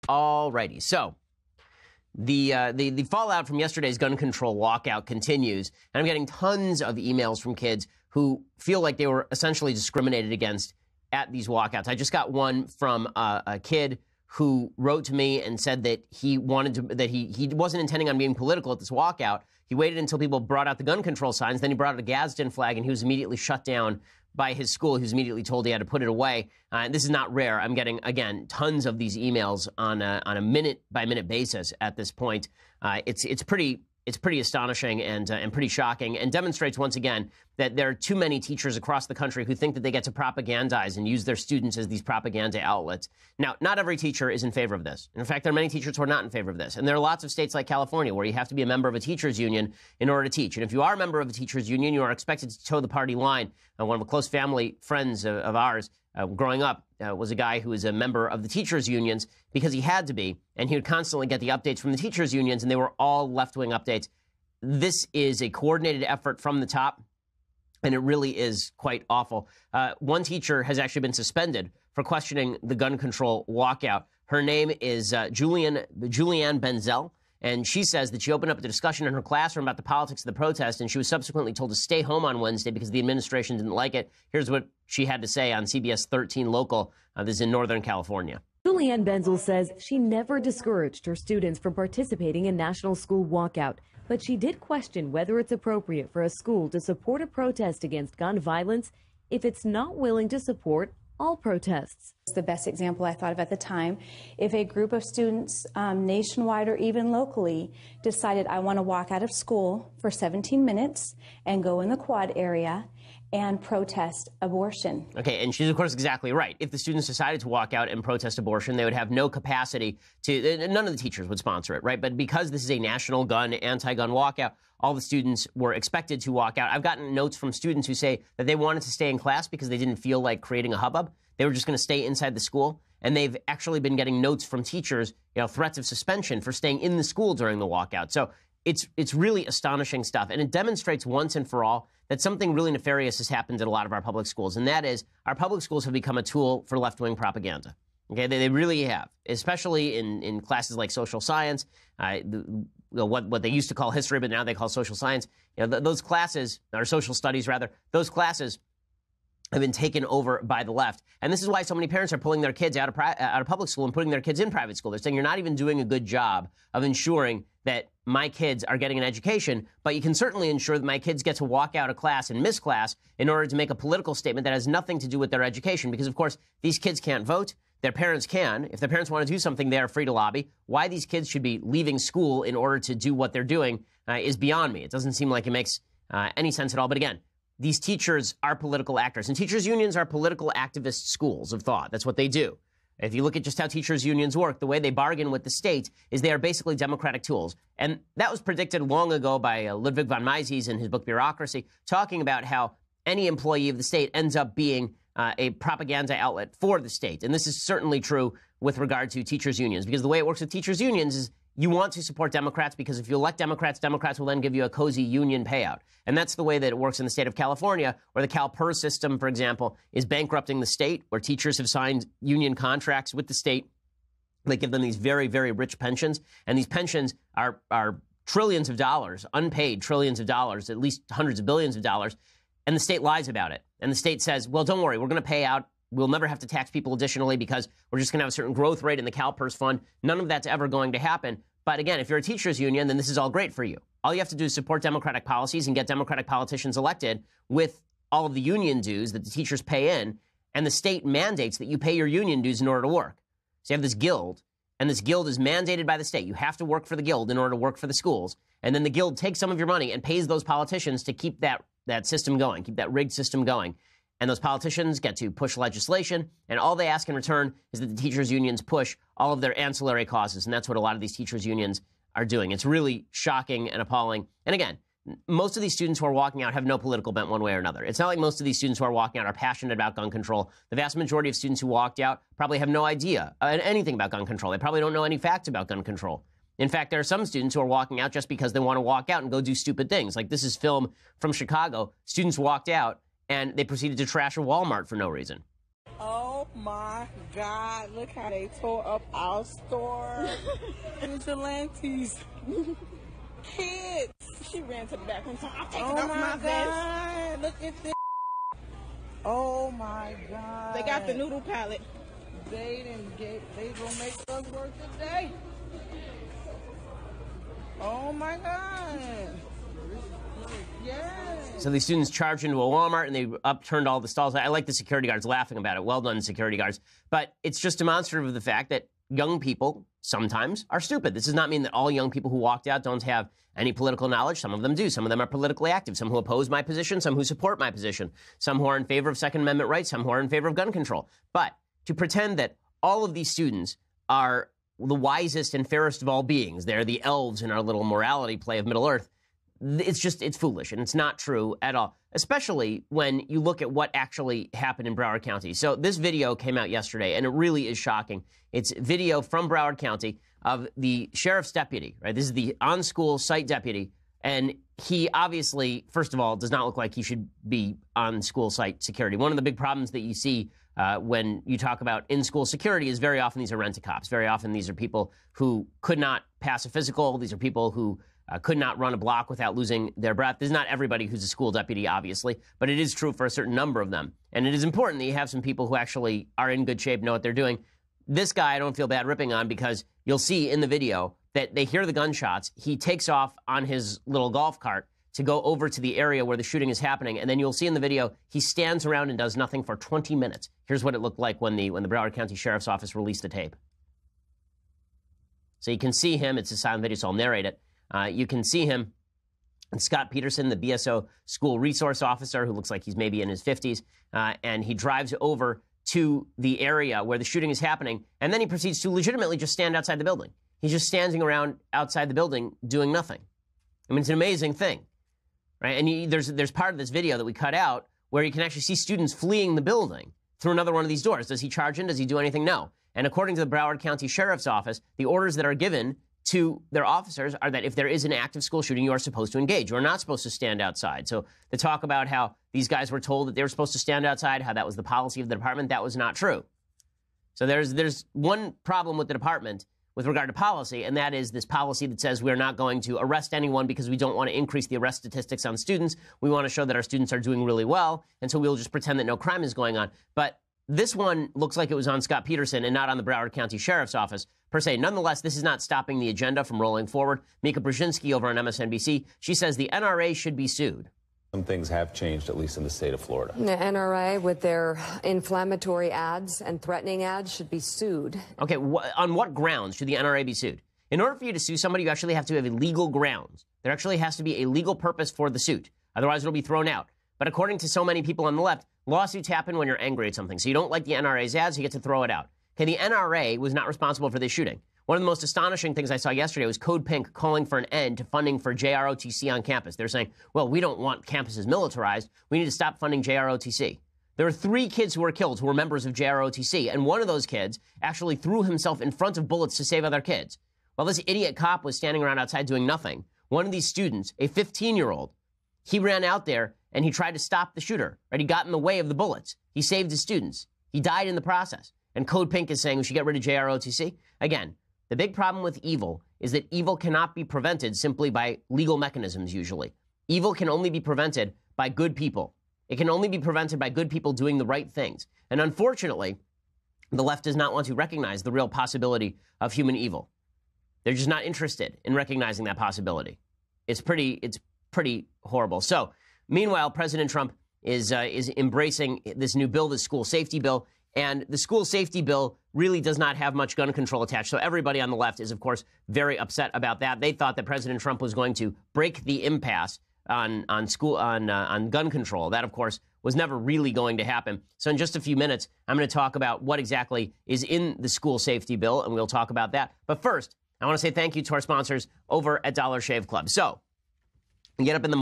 Alrighty, so the fallout from yesterday's gun control walkout continues, and I'm getting tons of emails from kids who feel like they were essentially discriminated against at these walkouts. I just got one from a kid who wrote to me and said that he wasn't intending on being political at this walkout. He waited until people brought out the gun control signs, then he brought out a Gadsden flag, and he was immediately shut down by his school. He was immediately told he had to put it away. This is not rare. I'm getting, again, tons of these emails on a minute-by-minute basis at this point. It's pretty astonishing and pretty shocking, and demonstrates once again that there are too many teachers across the country who think that they get to propagandize and use their students as these propaganda outlets. Now, not every teacher is in favor of this. In fact, there are many teachers who are not in favor of this. And there are lots of states like California where you have to be a member of a teachers union in order to teach. And if you are a member of a teachers union, you are expected to toe the party line. One of a close family friends of ours growing up was a guy who was a member of the teachers unions because he had to be, and he would constantly get the updates from the teachers unions, and they were all left-wing updates. This is a coordinated effort from the top, and it really is quite awful. One teacher has actually been suspended for questioning the gun control walkout. Her name is Julianne Benzel, and she says that she opened up the discussion in her classroom about the politics of the protest, and she was subsequently told to stay home on Wednesday because the administration didn't like it. Here's what she had to say on CBS 13 Local. This is in Northern California. Julianne Benzel says she never discouraged her students from participating in National School Walkout, but she did question whether it's appropriate for a school to support a protest against gun violence if it's not willing to support all protests. It's the best example I thought of at the time. If a group of students nationwide or even locally decided I want to walk out of school for 17 minutes and go in the quad area and protest abortion. Okay, and she's, of course, exactly right. If the students decided to walk out and protest abortion, they would have no capacity to, none of the teachers would sponsor it, right? But because this is a national anti-gun walkout, all the students were expected to walk out. I've gotten notes from students who say that they wanted to stay in class because they didn't feel like creating a hubbub. They were just going to stay inside the school. And they've actually been getting notes from teachers, threats of suspension for staying in the school during the walkout. So it's really astonishing stuff. And it demonstrates once and for all that something really nefarious has happened at a lot of our public schools. And that is our public schools have become a tool for left-wing propaganda. Okay, they really have, especially in classes like social science, what they used to call history, but now they call social science. Those classes, or social studies rather, those classes have been taken over by the left. And this is why so many parents are pulling their kids out of public school and putting their kids in private school. They're saying you're not even doing a good job of ensuring that my kids are getting an education, but you can certainly ensure that my kids get to walk out of class and miss class in order to make a political statement that has nothing to do with their education. Because, of course, these kids can't vote. Their parents can. If their parents want to do something, they are free to lobby. Why these kids should be leaving school in order to do what they're doing is beyond me. It doesn't seem like it makes any sense at all. But again, these teachers are political actors, and teachers' unions are political activist schools of thought. That's what they do. If you look at just how teachers' unions work, the way they bargain with the state is they are basically democratic tools. And that was predicted long ago by Ludwig von Mises in his book Bureaucracy, talking about how any employee of the state ends up being a propaganda outlet for the state. And this is certainly true with regard to teachers' unions, because the way it works with teachers' unions is you want to support Democrats because if you elect Democrats, Democrats will then give you a cozy union payout. And that's the way that it works in the state of California, where the CalPERS system, for example, is bankrupting the state, where teachers have signed union contracts with the state. They give them these very, very rich pensions. And these pensions are trillions of dollars, unpaid trillions of dollars, at least hundreds of billions of dollars. And the state lies about it. And the state says, well, don't worry, we're going to pay out. We'll never have to tax people additionally because we're just going to have a certain growth rate in the CalPERS fund. None of that's ever going to happen. But again, if you're a teachers union, then this is all great for you. All you have to do is support Democratic policies and get Democratic politicians elected with all of the union dues that the teachers pay in. And the state mandates that you pay your union dues in order to work. So you have this guild, and this guild is mandated by the state. You have to work for the guild in order to work for the schools. And then the guild takes some of your money and pays those politicians to keep that system going, keep that rigged system going. And those politicians get to push legislation, and all they ask in return is that the teachers' unions push all of their ancillary causes, and that's what a lot of these teachers' unions are doing. It's really shocking and appalling. And again, most of these students who are walking out have no political bent one way or another. It's not like most of these students who are walking out are passionate about gun control. The vast majority of students who walked out probably have no idea anything about gun control. They probably don't know any facts about gun control. In fact, there are some students who are walking out just because they want to walk out and go do stupid things. Like this is film from Chicago. Students walked out and they proceeded to trash a Walmart for no reason. Oh my God, look how they tore up our store. Vigilantes. Kids. She ran to the back and said, I'm taking off my vest. Look at this. Oh my God. They got the noodle pallet. They gonna make us work today. Oh my God. Yes. So these students charged into a Walmart and they upturned all the stalls. I like the security guards laughing about it. Well done, security guards. But it's just demonstrative of the fact that young people sometimes are stupid. This does not mean that all young people who walked out don't have any political knowledge. Some of them do. Some of them are politically active. Some who oppose my position, some who support my position, some who are in favor of Second Amendment rights, some who are in favor of gun control. But to pretend that all of these students are the wisest and fairest of all beings, they're the elves in our little morality play of Middle Earth, it's foolish, and it's not true at all, especially when you look at what actually happened in Broward County. So this video came out yesterday, and it really is shocking. It's video from Broward County of the sheriff's deputy, right? This is the on-school site deputy, and he obviously, first of all, does not look like he should be on school site security. One of the big problems that you see when you talk about in-school security is very often these are rent-a-cops. Very often these are people who could not pass a physical. These are people who could not run a block without losing their breath. This is not everybody who's a school deputy, obviously, but it is true for a certain number of them. And it is important that you have some people who actually are in good shape, know what they're doing. This guy I don't feel bad ripping on because you'll see in the video that they hear the gunshots. He takes off on his little golf cart to go over to the area where the shooting is happening. And then you'll see in the video, he stands around and does nothing for 20 minutes. Here's what it looked like when the Broward County Sheriff's Office released the tape. So you can see him. It's a silent video, so I'll narrate it. You can see him, and Scott Peterson, the BSO school resource officer, who looks like he's maybe in his 50s, and he drives over to the area where the shooting is happening, and then he proceeds to legitimately just stand outside the building. He's just standing around outside the building doing nothing. I mean, it's an amazing thing, right? And there's part of this video that we cut out where you can actually see students fleeing the building through another one of these doors. Does he charge in? Does he do anything? No. And according to the Broward County Sheriff's Office, the orders that are given to their officers are that if there is an active school shooting, you are supposed to engage. You are not supposed to stand outside. So the talk about how these guys were told that they were supposed to stand outside, how that was the policy of the department, that was not true. So there's one problem with the department with regard to policy, and that is this policy that says we're not going to arrest anyone because we don't want to increase the arrest statistics on students. We want to show that our students are doing really well, and so we'll just pretend that no crime is going on. But this one looks like it was on Scott Peterson and not on the Broward County Sheriff's Office, per se. Nonetheless, this is not stopping the agenda from rolling forward. Mika Brzezinski over on MSNBC, she says the NRA should be sued. Some things have changed, at least in the state of Florida. The NRA, with their inflammatory ads and threatening ads, should be sued. Okay, on what grounds should the NRA be sued? In order for you to sue somebody, you actually have to have a legal grounds. There actually has to be a legal purpose for the suit. Otherwise, it'll be thrown out. But according to so many people on the left, lawsuits happen when you're angry at something. So you don't like the NRA's ads, you get to throw it out. Okay, the NRA was not responsible for this shooting. One of the most astonishing things I saw yesterday was Code Pink calling for an end to funding for JROTC on campus. They're saying, well, we don't want campuses militarized. We need to stop funding JROTC. There were 3 kids who were killed who were members of JROTC, and one of those kids actually threw himself in front of bullets to save other kids. While this idiot cop was standing around outside doing nothing, one of these students, a 15-year-old, he ran out there and he tried to stop the shooter. Right? He got in the way of the bullets. He saved his students. He died in the process. And Code Pink is saying we should get rid of JROTC. Again, the big problem with evil is that evil cannot be prevented simply by legal mechanisms, usually. Evil can only be prevented by good people. It can only be prevented by good people doing the right things. And unfortunately, the left does not want to recognize the real possibility of human evil. They're just not interested in recognizing that possibility. It's pretty horrible. So, meanwhile, President Trump is embracing this new bill, the school safety bill. And the school safety bill really does not have much gun control attached. So everybody on the left is, of course, very upset about that. They thought that President Trump was going to break the impasse on gun control. That, of course, was never really going to happen. So in just a few minutes, I'm going to talk about what exactly is in the school safety bill, and we'll talk about that. But first, I want to say thank you to our sponsors over at Dollar Shave Club. So, get up in the